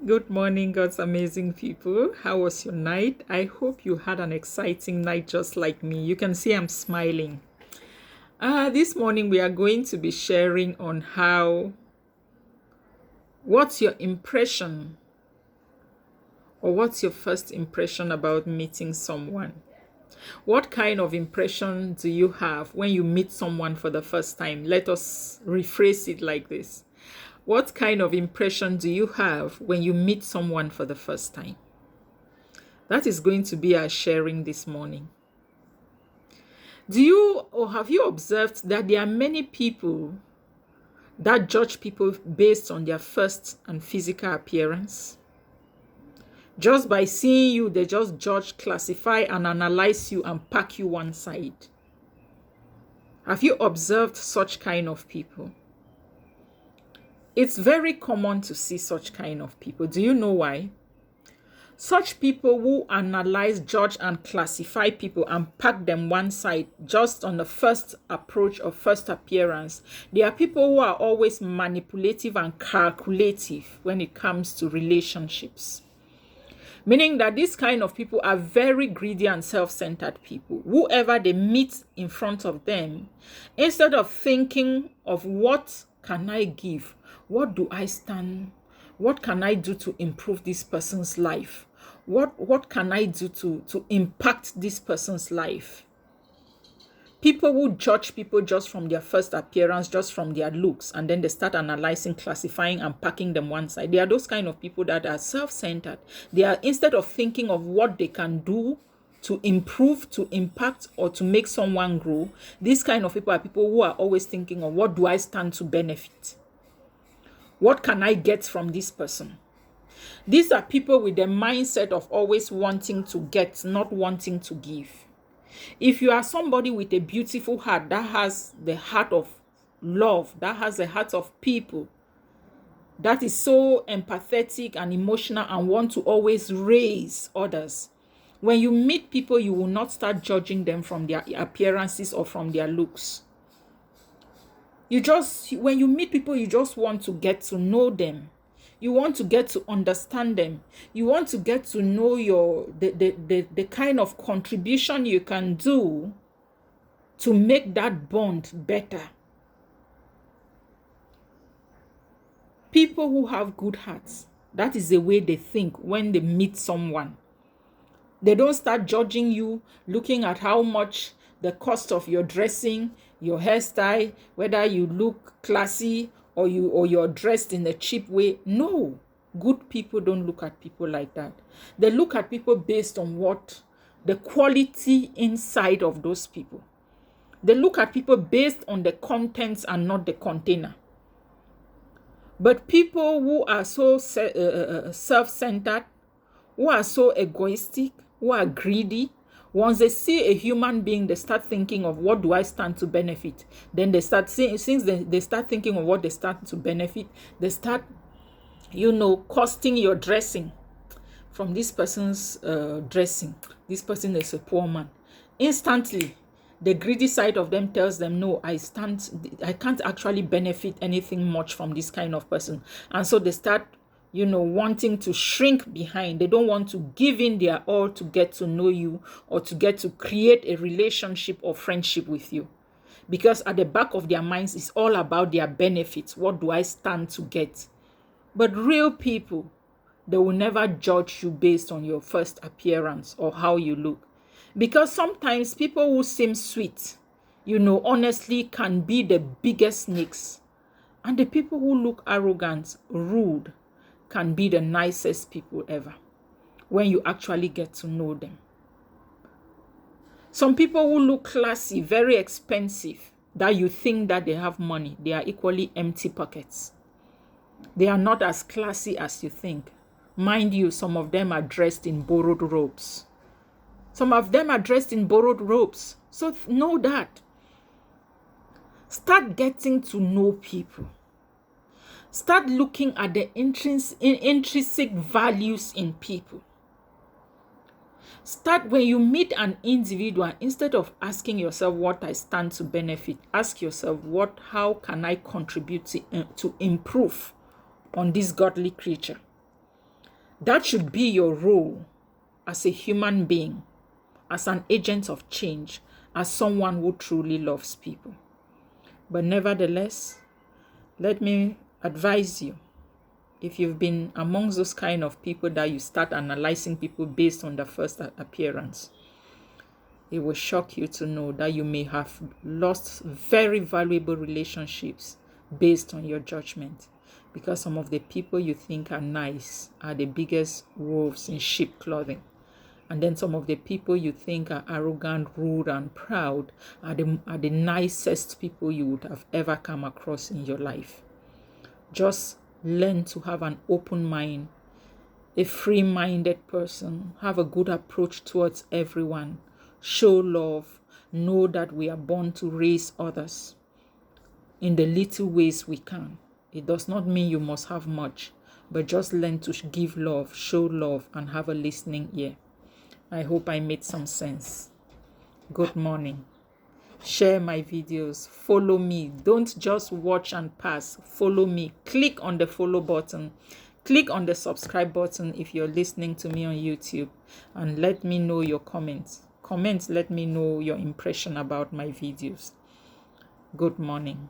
Good morning, God's amazing people. How was your night? I hope you had an exciting night just like me. You can see I'm smiling. This morning we are going to be sharing on what's your impression or what's your first impression about meeting someone? What kind of impression do you have when you meet someone for the first time? Let us rephrase it like this. What kind of impression do you have when you meet someone for the first time? That is going to be our sharing this morning. Do you or have you observed that there are many people that judge people based on their first and physical appearance? Just by seeing you, they just judge, classify, and analyze you and pack you one side. Have you observed such kind of people? It's very common to see such kind of people. Do you know why? Such people who analyze, judge, and classify people and pack them one side just on the first approach or first appearance, they are people who are always manipulative and calculative when it comes to relationships. Meaning that these kind of people are very greedy and self-centered people. Whoever they meet in front of them, instead of thinking of what can I give, what do I stand, what can I do to improve this person's life? What can I do to impact this person's life? People who judge people just from their first appearance, just from their looks, and then they start analyzing, classifying, and packing them one side. They are those kind of people that are self-centered. They are, instead of thinking of what they can do to improve, to impact, or to make someone grow, these kind of people are people who are always thinking of what do I stand to benefit? What can I get from this person? These are people with the mindset of always wanting to get, not wanting to give. If you are somebody with a beautiful heart that has the heart of love, that has the heart of people, that is so empathetic and emotional and want to always raise others, when you meet people, you will not start judging them from their appearances or from their looks. When you meet people, you just want to get to know them. You want to get to understand them. You want to get to know the kind of contribution you can do to make that bond better. People who have good hearts, that is the way they think when they meet someone. They don't start judging you, looking at how much the cost of your dressing, your hairstyle, whether you look classy or you're dressed in a cheap way. No, good people don't look at people like that. They look at people based on what the quality inside of those people. They look at people based on the contents and not the container. But people who are so self-centered, who are so egoistic, who are greedy, once they see a human being, they start thinking of what do I stand to benefit. Then they start since they start thinking of what they stand to benefit, they start, costing your dressing from this person's dressing. This person is a poor man. Instantly, the greedy side of them tells them, no, I can't actually benefit anything much from this kind of person. And so they start wanting to shrink behind. They don't want to give in their all to get to know you or to get to create a relationship or friendship with you. Because at the back of their minds, it's all about their benefits. What do I stand to get? But real people, they will never judge you based on your first appearance or how you look. Because sometimes people who seem sweet, honestly can be the biggest snakes. And the people who look arrogant, rude, can be the nicest people ever when you actually get to know them. Some people who look classy, very expensive, that you think that they have money, they are equally empty pockets. They are not as classy as you think. Mind you, some of them are dressed in borrowed robes. Some of them are dressed in borrowed robes. So know that. Start getting to know people. Start looking at the intrinsic values in people. Start when you meet an individual, instead of asking yourself what I stand to benefit, ask yourself how can I contribute to improve on this godly creature. That should be your role as a human being, as an agent of change, as someone who truly loves people. But nevertheless, let me advise you, if you've been amongst those kind of people that you start analyzing people based on the first appearance, it will shock you to know that you may have lost very valuable relationships based on your judgment, because some of the people you think are nice are the biggest wolves in sheep clothing. And then some of the people you think are arrogant, rude, and proud are the nicest people you would have ever come across in your life. Just learn to have an open mind, a free-minded person, have a good approach towards everyone, show love, know that we are born to raise others in the little ways we can. It does not mean you must have much, but just learn to give love, show love, and have a listening ear. I hope I made some sense. Good morning. Share my videos. Follow me. Don't just watch and pass. Follow me. Click on the follow button. Click on the subscribe button if you're listening to me on YouTube. And let me know your comments. Let me know your impression about my videos. Good morning.